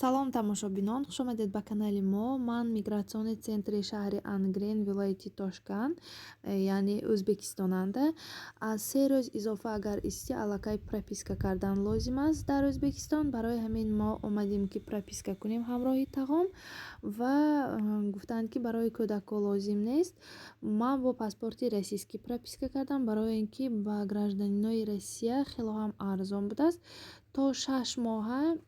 Салом тамошобинон, хушомадед ба канали мо. Ман мигратсиони центри шаҳри Ангрен, вилояти Тошкан, яъне Ӯзбекистонанда. Аз 3 рӯз изофа агар исти аллакай прописка кардан лозим аст дар Ӯзбекистон. Барои ҳамин мо омадем ки прописка кунем ҳамроҳи тағом ва гуфтанд ки барои кӯдакҳо лозим нест. Ман бо паспорти российский прописка кардам, барои ин ки ба гражданинои Россия хело ҳам арзон будааст. То 6 моҳа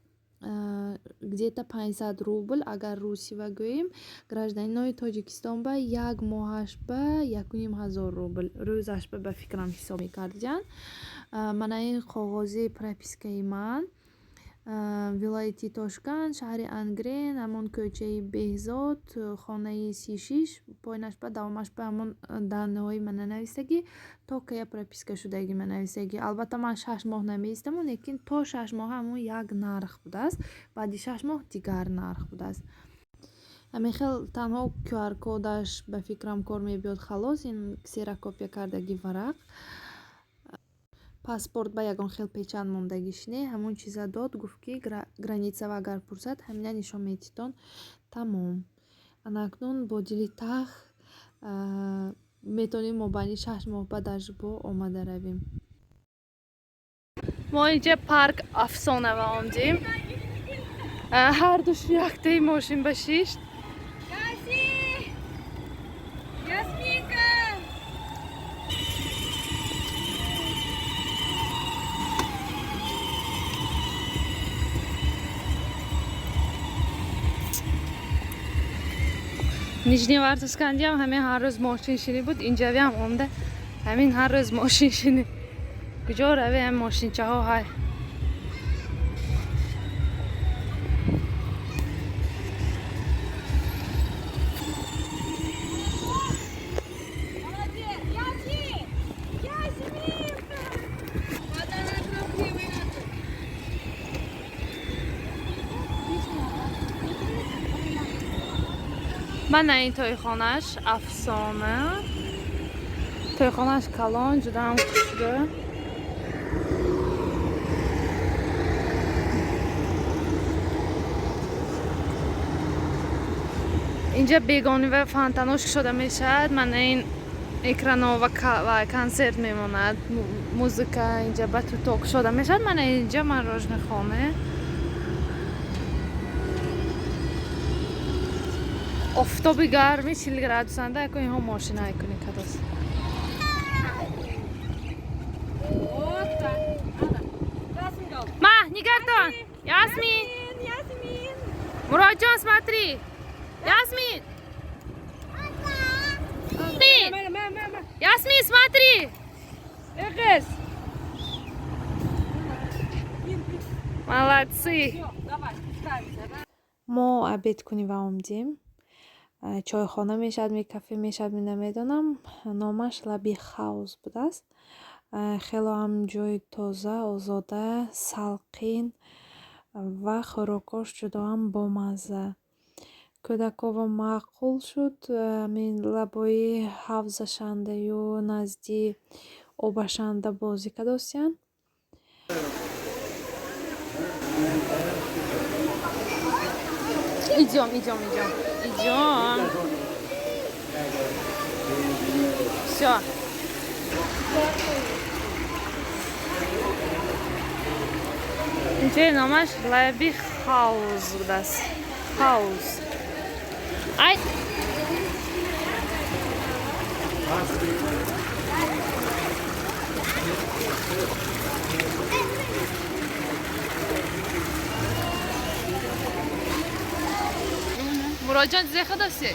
где-то 500 рубл агар русива гӯем, гражданинои Тоҷикистон ба 1 моҳаш ба 1500 рубл, рӯзаш ба фикрам ҳисоб мекардиян. Мана ин қоғози пропискаи ман. Вилояти Тошкан, шаҳри Ангрен, ҳамон кӯчаи Беҳзод, хонаи 36, поинаш ба давомаш ба ҳамон данҳои ман нанавистагӣ, то кая прописка шудагӣ менавистагӣ. Албатта ман 6 моҳ намеистаму, лекин то 6 моҳ ҳамон як нарх будааст, баъди 6 моҳ дигар нарх будааст. ҳамин хел танҳо QR-кодаш ба фикрам кор мебиёд халос, ин ксерокопия кардаги варақ. Паспорт ба ягон хел печат мондагиш не, ҳамон чиза дод, гуфт ки границава агар пурсад ҳамина нишон метитон. Тамом. Анакнун бо дили тах метавонем мо баъди 6 моҳ баъдаш бо омада равем. Мо инҷа парк Афсонава омдем. Ҳар душ яктаи мошин ба 6. Нижневартовсканди ҳам ҳамин ҳар рӯз мошиншинӣ буд, инҷави ҳам омда ҳамин ҳар рӯз мошиншинӣ. куҷо раве ҳам мошинчаҳо ҳай. Мана ин тойхонаш Афсона. Тойхонаш калон, ҷудаам хушрӯ. инҷа бегони ва фонтанош кушода мешавад. Мана ин экранҳо ва консерт мемонад. Музыка инҷа ба туто кушода мешавад. Мана инҷа мороженхона. офтоби гарми 40 градусанда яко инҳо мошина айкуни кадос. Ма, нигардон! Ясмин! Муроҷон, смотри! Ясмин! Ясмин, смотри! Молодцы! мо обед кунива омдем. чойхона мешавад, кафе мешавад, намедонам. номаш лаби хаус будааст. хело ҳам ҷои тоза, озода, салқин ва хӯрокош ҷудоам бомазза. кӯдакова маъқул шуд. амин лабои ҳавзашандаю назди обашанда бозӣ кадосян. Идём. Всё. инҷои номаш лаби хаус будааст. Хаус. Ай. Муроҷон зеха дости?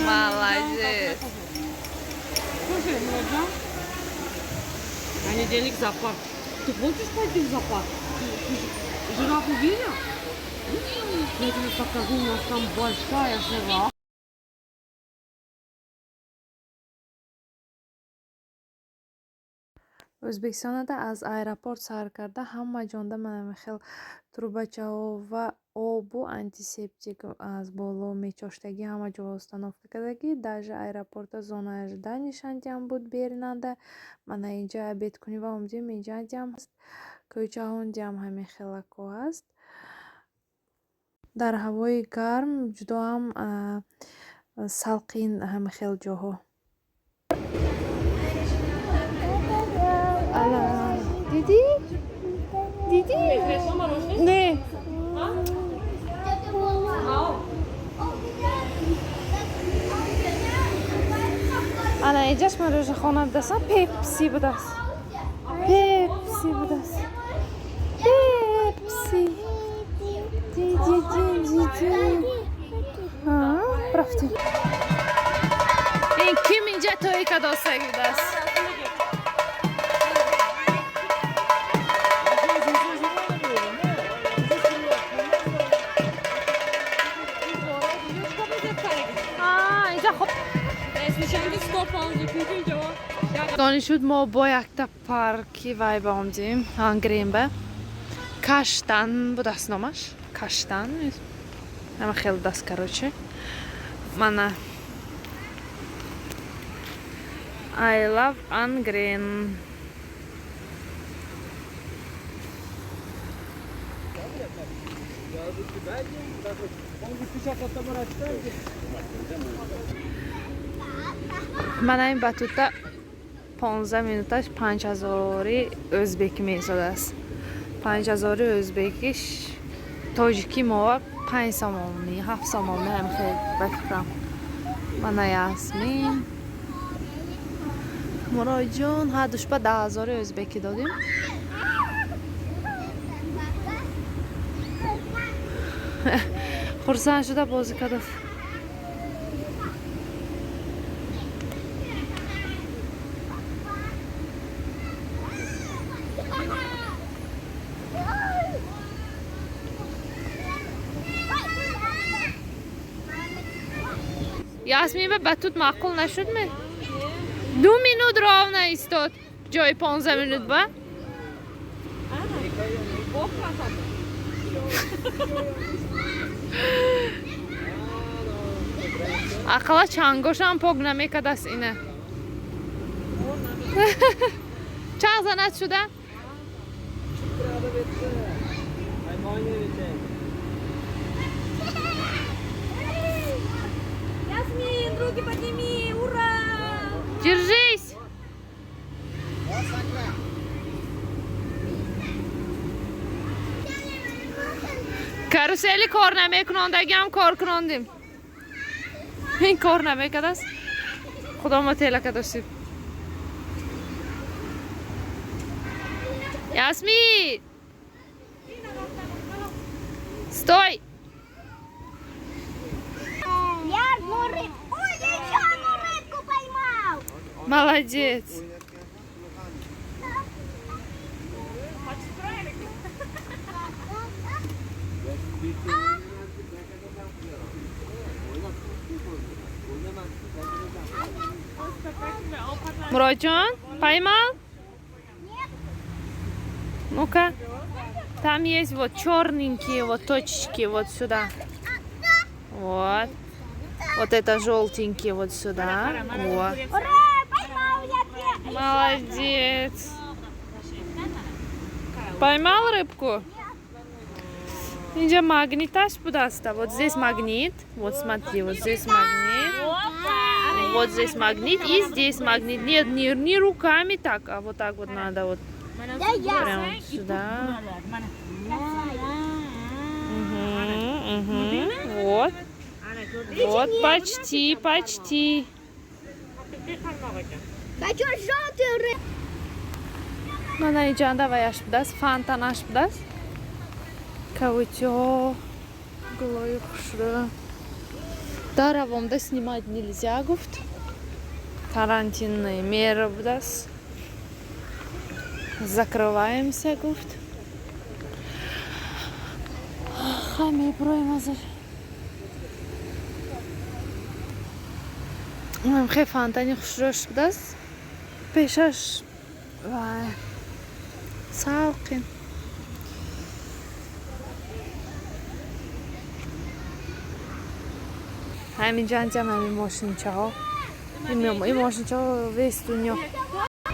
Молодец. Слушай, Муроджон, понедельник зоопарк. Ты хочешь пойти в зоопарк? Жирафу видел? Я тебе покажу, у нас там большая жирафа. Ӯзбекистонда аз аэропорт сар карда ҳама ҷонда мана хел трубачаҳо ва обу антисептик аз боло мечоштагӣ ҳама ҷо остановка кардагӣ. даже аэропорта зона 18 нишандиам буд беринанда. мана инҷа обед кунива омдем, инҷа диам ҳаст. кӯчаҳон диам ҳамин хелако ҳаст. дар ҳавои гарм ҷудоам салқин ҳама хел ҷоҳо. Ала диди? Диди? Не. Ана эҷаш морӯжахона будасам пепси будас. Пепси будас. Пепси. Ди. Рафтем. Ин ким инҷа тойка достаги будааст? Донишуд мо бо якта парки вай ба омдем Ангренба. Каштан будааст номаш. Каштан. Ама хел даст короче. Мана I love Angren. Мана ин батута 15 минуташ 5000 o'zbek месодааст. 5000 o'zbekиш тоҷики мо 5 сомонми 7 сомонми ҳам хел бафикрам. Мана Ясмин Муроҷон ҳар душба 10000 o'zbeki додим. Хурсанд шуда бозӣ кардааст. Ясмин ба батут маъқул нашудме? 2 минут роҳ наистод ҷои 15 минут ба? ақалла чангошам пок намекардаст ина. Чанд занат шуда? Ясмин, руки подними, ура! Держись! Карусели кор намекунондагиам кор кунондим. Ин кор намекардаст. Худо мо телака доштим. Ясмин! Стой! Я одну рыбку. Ой, я еще одну рыбку поймал. Молодец! Муроҷон, поймал? Нет. Ну-ка. Там есть вот черненькие вот точечки вот сюда. Вот. Вот это желтенькие вот сюда. Вот. Ура, поймал я тебя. Молодец. Поймал рыбку? Инжа магнитаж будаста. Вот здесь магнит. Вот смотри, вот здесь магнит. Вот здесь магнит и здесь магнит. Нет, не руками так, а вот так вот надо вот. Прям вот сюда. Вот. Вот, почти, почти. Хочу желтую рыбку. Mana ijanda va yash budas, fantanash budas. Каучо, глой хушро. Даравомда снимать нельзя, гуфт. Карантинные меры будас. Закрываемся, гуфт. Хами проймазар. Мам хе фантани хушрош будас. Пешаш. Вай. Салқин. Ҳамин ҷанҷам ҳамин мошинчаҳо. Ин мошинчаҳо вес дунё.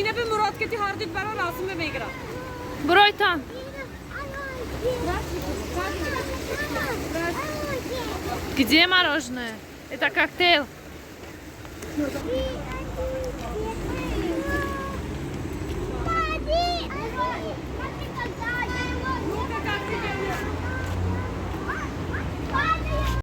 Ина би Мурод ки ти ҳардик бара расме мегира. Буройtan. Где мороженое? Это коктейль. И